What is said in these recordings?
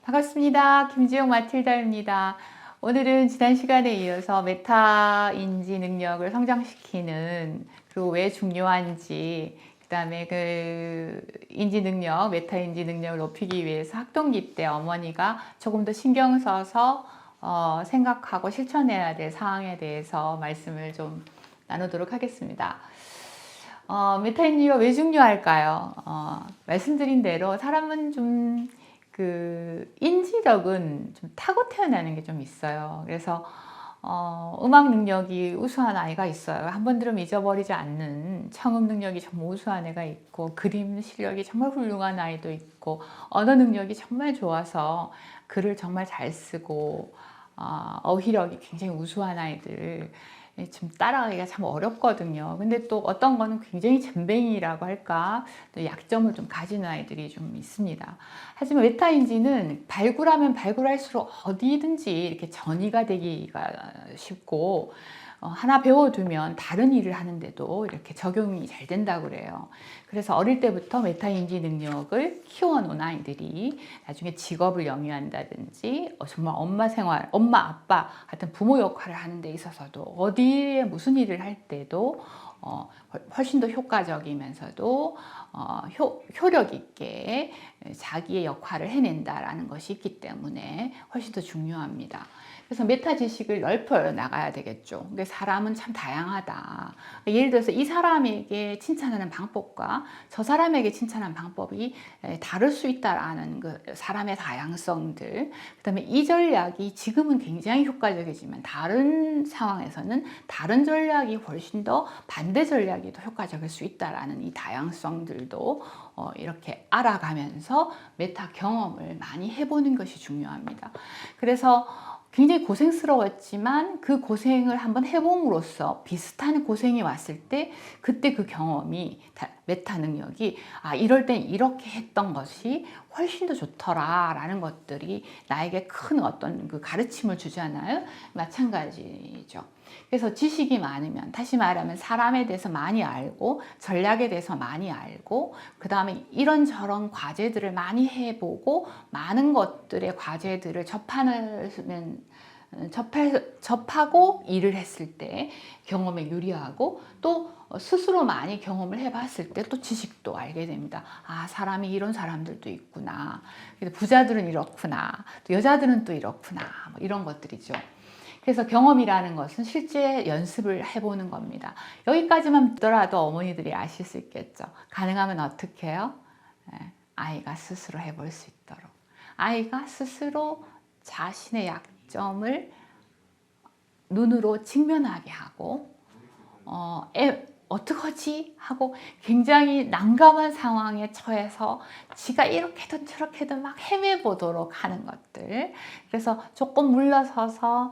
반갑습니다. 김지영 마틸다입니다. 오늘은 지난 시간에 이어서 메타 인지 능력을 성장시키는, 그리고 왜 중요한지, 그다음에 그 인지 능력, 메타 인지 능력을 높이기 위해서 학동기 때 어머니가 조금 더 신경 써서 생각하고 실천해야 될 사항에 대해서 말씀을 좀 나누도록 하겠습니다. 메타 인지가 왜 중요할까요? 말씀드린 대로 사람은 좀 인지력은 좀 타고 태어나는 게 좀 있어요. 그래서 음악 능력이 우수한 아이가 있어요. 한 번 들으면 잊어버리지 않는 청음 능력이 정말 우수한 애가 있고, 그림 실력이 정말 훌륭한 아이도 있고, 언어 능력이 정말 좋아서 글을 정말 잘 쓰고, 어휘력이 굉장히 우수한 아이들 좀 따라가기가 참 어렵거든요. 근데 또 어떤 거는 굉장히 젬뱅이라고 할까, 또 약점을 좀 가진 아이들이 좀 있습니다. 하지만 메타인지는 발굴하면 발굴할수록 어디든지 이렇게 전이가 되기가 쉽고, 하나 배워두면 다른 일을 하는데도 이렇게 적용이 잘 된다고 그래요. 그래서 어릴 때부터 메타인지 능력을 키워놓은 아이들이 나중에 직업을 영위한다든지, 정말 엄마 생활, 엄마, 아빠 같은 부모 역할을 하는 데 있어서도, 어디에 무슨 일을 할 때도 훨씬 더 효과적이면서도 효력 있게 자기의 역할을 해낸다라는 것이 있기 때문에 훨씬 더 중요합니다. 그래서 메타 지식을 넓혀 나가야 되겠죠. 근데 사람은 참 다양하다. 예를 들어서 이 사람에게 칭찬하는 방법과 저 사람에게 칭찬하는 방법이 다를 수 있다라는 그 사람의 다양성들. 그다음에 이 전략이 지금은 굉장히 효과적이지만 다른 상황에서는 다른 전략이 훨씬 더 반대 전략이 더 효과적일 수 있다라는 이 다양성들도 이렇게 알아가면서 메타 경험을 많이 해보는 것이 중요합니다. 그래서 굉장히 고생스러웠지만 그 고생을 한번 해봄으로써 비슷한 고생이 왔을 때 그때 그 경험이 메타 능력이 이럴 땐 이렇게 했던 것이 훨씬 더 좋더라 라는 것들이 나에게 큰 어떤 그 가르침을 주잖아요. 마찬가지죠. 그래서 지식이 많으면, 다시 말하면 사람에 대해서 많이 알고 전략에 대해서 많이 알고, 그 다음에 이런저런 과제들을 많이 해보고 많은 것들의 과제들을 접하고 일을 했을 때 경험에 유리하고, 또 스스로 많이 경험을 해봤을 때 또 지식도 알게 됩니다. 사람이 이런 사람들도 있구나. 부자들은 이렇구나. 또 여자들은 또 이렇구나. 뭐 이런 것들이죠. 그래서 경험이라는 것은 실제 연습을 해보는 겁니다. 여기까지만 듣더라도 어머니들이 아실 수 있겠죠. 가능하면 어떻게 해요? 아이가 스스로 해볼 수 있도록. 아이가 스스로 자신의 약점을 눈으로 직면하게 하고, 어떡하지? 하고 굉장히 난감한 상황에 처해서 지가 이렇게든 저렇게든 막 헤매보도록 하는 것들. 그래서 조금 물러서서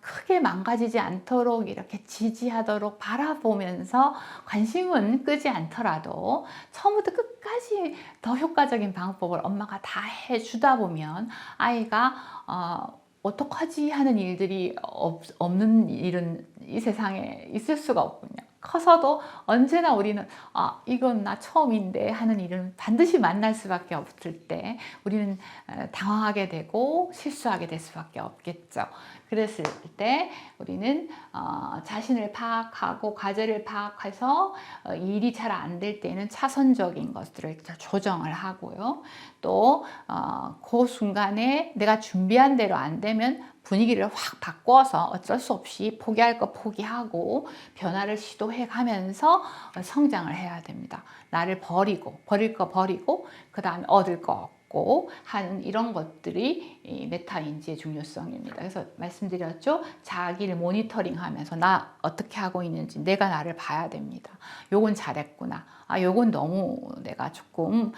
크게 망가지지 않도록 이렇게 지지하도록 바라보면서 관심은 끄지 않더라도 처음부터 끝까지 더 효과적인 방법을 엄마가 다 해주다 보면 아이가 어떡하지 하는 일들이 없는 일은 이 세상에 있을 수가 없군요. 커서도 언제나 우리는 이건 나 처음인데 하는 일은 반드시 만날 수밖에 없을 때 우리는 당황하게 되고 실수하게 될 수밖에 없겠죠. 그랬을 때 우리는 자신을 파악하고 과제를 파악해서 일이 잘 안 될 때는 차선적인 것들을 조정을 하고요. 또 그 순간에 내가 준비한 대로 안 되면 분위기를 확 바꿔서 어쩔 수 없이 포기할 거 포기하고 변화를 시도해 가면서 성장을 해야 됩니다. 나를 버릴 거 버리고 그 다음에 얻을 거 얻고 하는 이런 것들이 이 메타인지의 중요성입니다. 그래서 말씀드렸죠. 자기를 모니터링하면서 나 어떻게 하고 있는지 내가 나를 봐야 됩니다. 요건 잘했구나. 요건 너무 내가 조금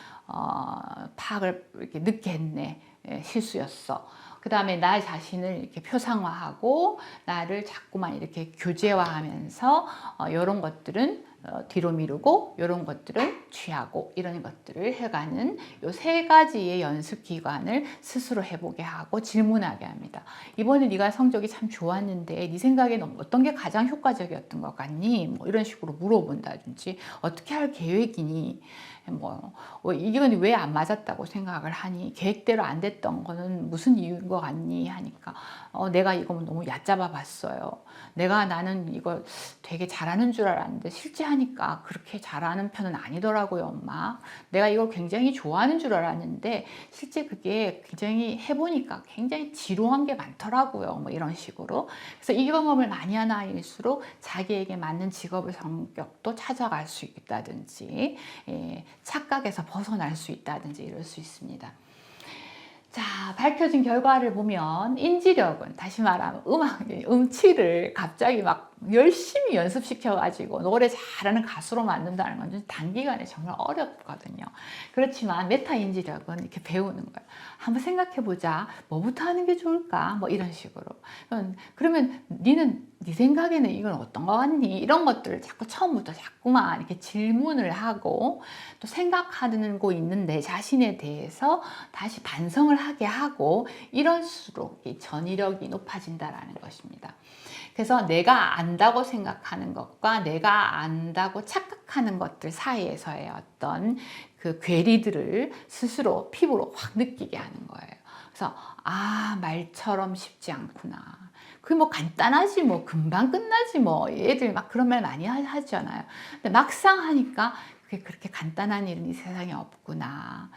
파악을 이렇게 늦게 했네. 실수였어. 그 다음에 나 자신을 이렇게 표상화하고 나를 자꾸만 이렇게 교제화하면서 이런 것들은 뒤로 미루고 이런 것들은 취하고 이런 것들을 해가는 요 3가지의 연습 기간을 스스로 해보게 하고 질문하게 합니다. 이번에 네가 성적이 참 좋았는데 네 생각에는 어떤 게 가장 효과적이었던 것 같니? 뭐 이런 식으로 물어본다든지 어떻게 할 계획이니? 이건 왜 안 맞았다고 생각을 하니? 계획대로 안 됐던 거는 무슨 이유인 것 같니? 하니까 내가 이거 너무 얕잡아 봤어요. 나는 이걸 되게 잘하는 줄 알았는데 실제 하니까 그렇게 잘하는 편은 아니더라고요, 엄마. 내가 이걸 굉장히 좋아하는 줄 알았는데 실제 그게 굉장히 해보니까 굉장히 지루한 게 많더라고요. 뭐 이런 식으로. 그래서 이 경험을 많이 하는 아이일수록 자기에게 맞는 직업의 성격도 찾아갈 수 있다든지 착각에서 벗어날 수 있다든지 이럴 수 있습니다. 자, 밝혀진 결과를 보면 인지력은 다시 말하면 음치를 갑자기 막 열심히 연습시켜가지고 노래 잘하는 가수로 만든다는 건 단기간에 정말 어렵거든요. 그렇지만 메타 인지력은 이렇게 배우는 거예요. 한번 생각해보자. 뭐부터 하는 게 좋을까? 뭐 이런 식으로. 그러면 네 생각에는 이건 어떤 거 같니? 이런 것들을 처음부터 자꾸만 이렇게 질문을 하고 또 생각하고 있는 내 자신에 대해서 다시 반성을 하게 하고 이럴수록 이 전이력이 높아진다라는 것입니다. 그래서 내가 안다고 생각하는 것과 내가 안다고 착각하는 것들 사이에서의 어떤 그 괴리들을 스스로 피부로 확 느끼게 하는 거예요. 그래서 말처럼 쉽지 않구나. 그게 뭐 간단하지 뭐 금방 끝나지 뭐 애들 막 그런 말 많이 하잖아요. 근데 막상 하니까 그게 그렇게 간단한 일은 이 세상에 없구나.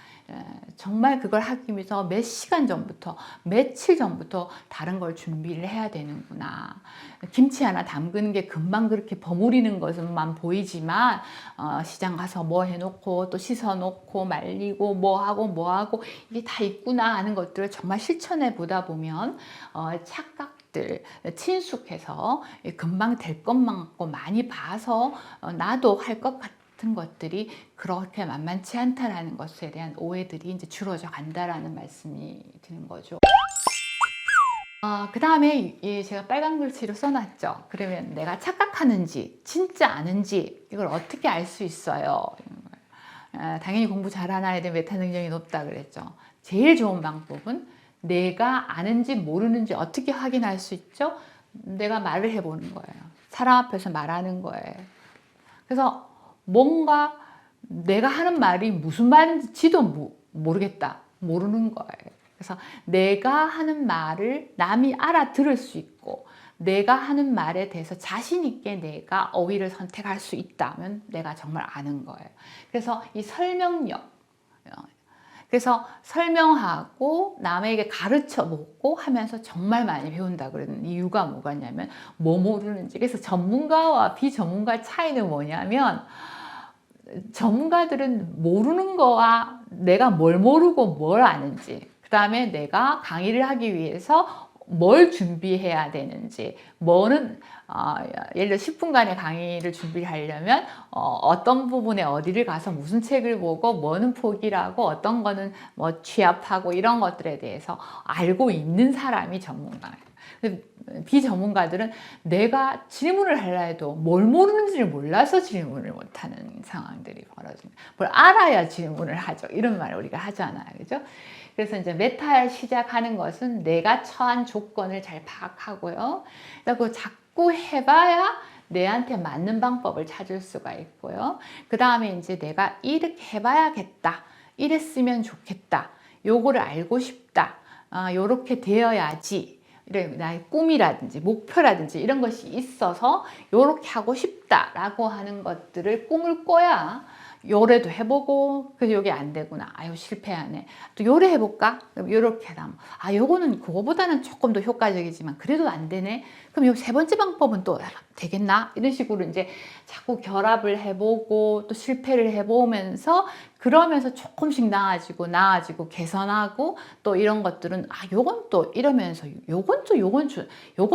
정말 그걸 하기 위해서 몇 시간 전부터 며칠 전부터 다른 걸 준비를 해야 되는구나. 김치 하나 담그는 게 금방 그렇게 버무리는 것만 보이지만 시장 가서 뭐 해놓고 또 씻어놓고 말리고 뭐하고 이게 다 있구나 하는 것들을 정말 실천해 보다 보면 착각들 친숙해서 금방 될 것만 같고 많이 봐서 나도 할 것 같은 것들이 그렇게 만만치 않다라는 것에 대한 오해들이 이제 줄어져 간다라는 말씀이 드는 거죠. 그 다음에 제가 빨간 글씨로 써놨죠. 그러면 내가 착각하는지 진짜 아는지 이걸 어떻게 알 수 있어요? 당연히 공부 잘하는 아이들 메타 능력이 높다 그랬죠. 제일 좋은 방법은 내가 아는지 모르는지 어떻게 확인할 수 있죠? 내가 말을 해보는 거예요. 사람 앞에서 말하는 거예요. 그래서 뭔가 내가 하는 말이 무슨 말인지도 모르겠다. 모르는 거예요. 그래서 내가 하는 말을 남이 알아들을 수 있고 내가 하는 말에 대해서 자신 있게 내가 어휘를 선택할 수 있다면 내가 정말 아는 거예요. 그래서 이 설명력, 그래서 설명하고 남에게 가르쳐 보고 하면서 정말 많이 배운다 그러는 이유가 뭐냐면 뭐 모르는지. 그래서 전문가와 비전문가의 차이는 뭐냐면 전문가들은 모르는 거와 내가 뭘 모르고 뭘 아는지, 그 다음에 내가 강의를 하기 위해서 뭘 준비해야 되는지, 예를 들어 10분간의 강의를 준비를 하려면 어떤 부분에 어디를 가서 무슨 책을 보고 뭐는 포기하고 어떤 거는 뭐 취합하고 이런 것들에 대해서 알고 있는 사람이 전문가예요. 비전문가들은 내가 질문을 하려 해도 뭘 모르는지를 몰라서 질문을 못하는 상황들이 벌어집니다. 뭘 알아야 질문을 하죠. 이런 말을 우리가 하잖아요. 그죠? 그래서 이제 메타 시작하는 것은 내가 처한 조건을 잘 파악하고요. 그리고 자꾸 해봐야 내한테 맞는 방법을 찾을 수가 있고요. 그 다음에 이제 내가 이렇게 해봐야겠다. 이랬으면 좋겠다. 요거를 알고 싶다. 요렇게 되어야지. 나의 꿈이라든지 목표라든지 이런 것이 있어서 요렇게 하고 싶다라고 하는 것들을 꿈을 꿔야 요래도 해보고 그래서 요게 안 되구나. 아유 실패하네. 또 요래 해볼까? 그럼 요렇게 하면 요거는 그거보다는 조금 더 효과적이지만 그래도 안 되네. 그럼 요 3번째 방법은 또 되겠나? 이런 식으로 이제 자꾸 결합을 해보고 또 실패를 해보면서 그러면서 조금씩 나아지고 개선하고 또 이런 것들은 요건 또 이러면서 요건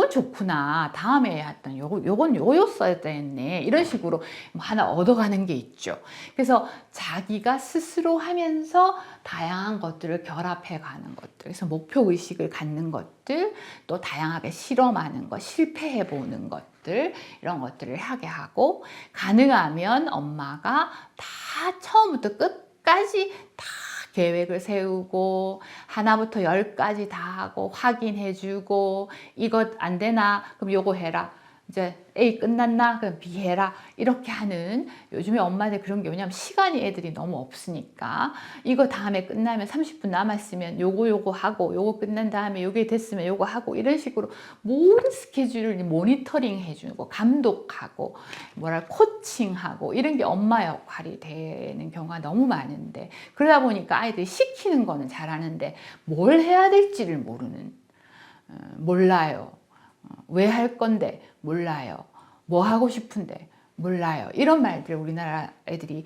좋구나. 다음에 했던 요건 요였어야 됐네. 이런 식으로 뭐 하나 얻어가는 게 있죠. 그래서 자기가 스스로 하면서 다양한 것들을 결합해 가는 것들. 그래서 목표 의식을 갖는 것들, 또 다양하게 실험하는 것, 실패해 보는 것. 것들 이런 것들을 하게 하고 가능하면 엄마가 다 처음부터 끝까지 다 계획을 세우고 하나부터 열까지 다 하고 확인해주고 이것 안 되나? 그럼 요거 해라. 이제 A 끝났나? 그럼 B 해라. 이렇게 하는 요즘에 엄마들 그런 게 왜냐면 시간이 애들이 너무 없으니까 이거 다음에 끝나면 30분 남았으면 요거 하고 요거 끝난 다음에 요게 됐으면 요거 하고 이런 식으로 모든 스케줄을 모니터링 해주고 감독하고 코칭하고 이런 게 엄마 역할이 되는 경우가 너무 많은데 그러다 보니까 아이들이 시키는 거는 잘하는데 뭘 해야 될지를 몰라요. 왜 할 건데 몰라요. 뭐 하고 싶은데 몰라요. 이런 말들 우리나라 애들이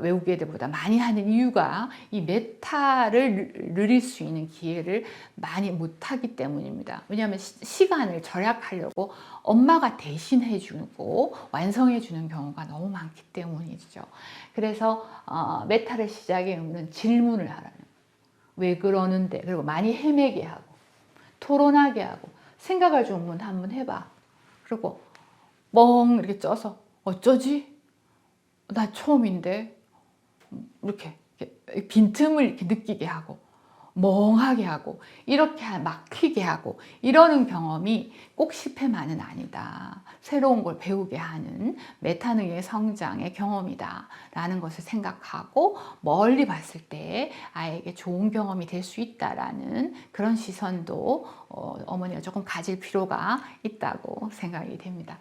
외국 애들보다 많이 하는 이유가 이 메타를 누릴 수 있는 기회를 많이 못하기 때문입니다. 왜냐하면 시간을 절약하려고 엄마가 대신 해주고 완성해 주는 경우가 너무 많기 때문이죠. 그래서 메타를 시작해 놓는 질문을 하라는 왜 그러는데 그리고 많이 헤매게 하고 토론하게 하고 생각할 준비는 한번 해봐. 그리고 멍 이렇게 쪄서 어쩌지? 나 처음인데 이렇게 빈틈을 이렇게 느끼게 하고 멍하게 하고 이렇게 막히게 하고 이러는 경험이 꼭 실패만은 아니다. 새로운 걸 배우게 하는 메타능력의 성장의 경험이다 라는 것을 생각하고 멀리 봤을 때 아이에게 좋은 경험이 될 수 있다라는 그런 시선도 어머니가 조금 가질 필요가 있다고 생각이 됩니다.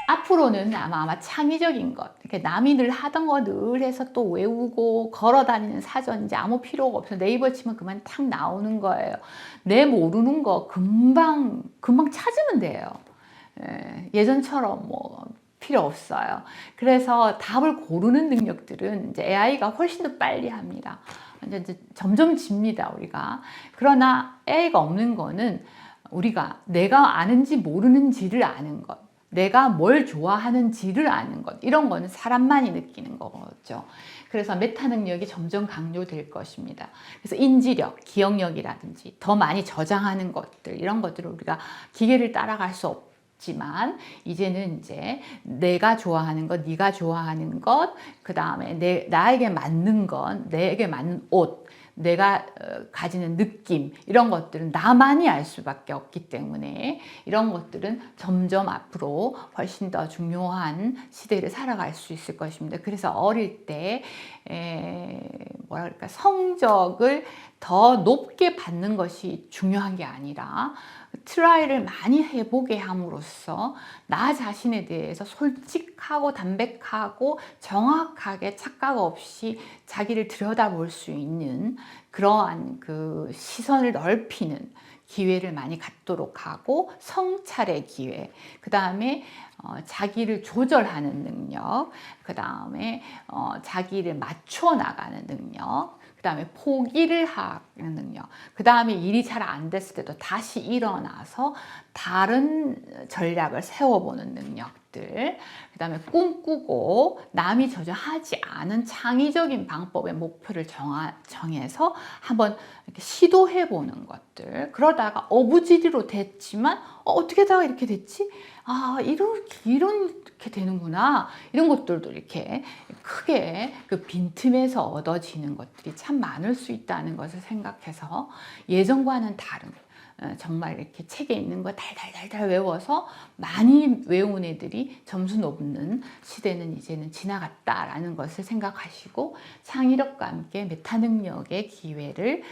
앞으로는 아마 창의적인 것, 이렇게 남이 늘 하던 거 늘 해서 또 외우고 걸어 다니는 사전 이제 아무 필요가 없어. 네이버 치면 그만 탁 나오는 거예요. 내 모르는 거 금방 찾으면 돼요. 예전처럼 뭐 필요 없어요. 그래서 답을 고르는 능력들은 이제 AI가 훨씬 더 빨리 합니다. 이제 점점 집니다, 우리가. 그러나 AI가 없는 거는 우리가 내가 아는지 모르는지를 아는 것. 내가 뭘 좋아하는지를 아는 것 이런 거는 사람만이 느끼는 거죠. 그래서 메타 능력이 점점 강조될 것입니다. 그래서 인지력, 기억력이라든지 더 많이 저장하는 것들 이런 것들을 우리가 기계를 따라갈 수 없지만 이제는 이제 내가 좋아하는 것, 네가 좋아하는 것, 그 다음에 나에게 맞는 것, 내게 맞는 옷 내가 가지는 느낌 이런 것들은 나만이 알 수밖에 없기 때문에 이런 것들은 점점 앞으로 훨씬 더 중요한 시대를 살아갈 수 있을 것입니다. 그래서 어릴 때 뭐랄까 성적을 더 높게 받는 것이 중요한 게 아니라 트라이를 많이 해보게 함으로써 나 자신에 대해서 솔직하고 담백하고 정확하게 착각 없이 자기를 들여다볼 수 있는 그러한 그 시선을 넓히는 기회를 많이 갖도록 하고 성찰의 기회, 그 다음에 자기를 조절하는 능력, 그 다음에 자기를 맞춰 나가는 능력, 그 다음에 포기를 하는 능력, 그 다음에 일이 잘 안 됐을 때도 다시 일어나서 다른 전략을 세워보는 능력들, 그 다음에 꿈꾸고 남이 전혀 하지 않은 창의적인 방법의 목표를 정해서 한번 이렇게 시도해보는 것들. 그러다가 어부지리로 됐지만 어떻게 하다가 이렇게 됐지? 아, 이렇게 되는구나. 이런 것들도 이렇게 크게 그 빈틈에서 얻어지는 것들이 참 많을 수 있다는 것을 생각해서 예전과는 다른 정말 이렇게 책에 있는 거 달달달달 외워서 많이 외운 애들이 점수 높는 시대는 이제는 지나갔다라는 것을 생각하시고 창의력과 함께 메타 능력의 기회를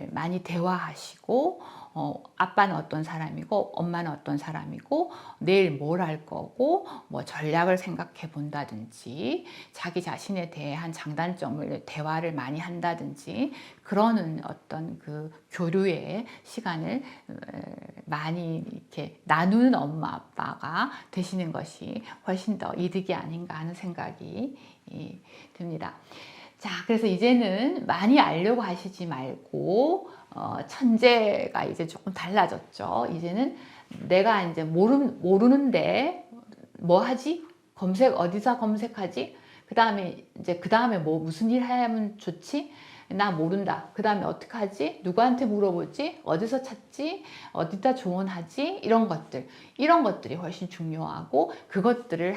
많이 대화하시고 아빠는 어떤 사람이고 엄마는 어떤 사람이고 내일 뭘 할 거고 뭐 전략을 생각해 본다든지 자기 자신에 대한 장단점을 대화를 많이 한다든지 그러는 어떤 그 교류의 시간을 많이 이렇게 나누는 엄마 아빠가 되시는 것이 훨씬 더 이득이 아닌가 하는 생각이 듭니다. 자, 그래서 이제는 많이 알려고 하시지 말고 천재가 이제 조금 달라졌죠. 이제는 내가 이제 모르는데 뭐 하지? 어디서 검색하지? 그 다음에 뭐 무슨 일 하면 좋지? 나 모른다. 그 다음에 어떻게 하지? 누구한테 물어보지? 어디서 찾지? 어디다 조언하지? 이런 것들이 훨씬 중요하고, 그것들을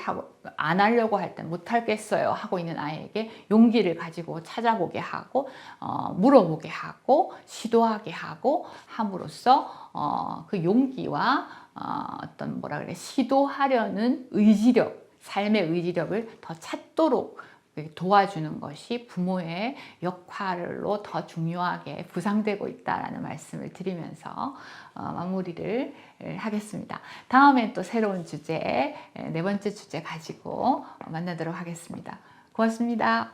안 하려고 할 때 못하겠어요 하고 있는 아이에게 용기를 가지고 찾아보게 하고, 물어보게 하고, 시도하게 하고 함으로써 그 용기와 어떤 뭐라 그래, 시도하려는 의지력, 삶의 의지력을 더 찾도록 도와주는 것이 부모의 역할로 더 중요하게 부상되고 있다라는 말씀을 드리면서 마무리를 하겠습니다. 다음에 또 새로운 주제, 네 번째 주제 가지고 만나도록 하겠습니다. 고맙습니다.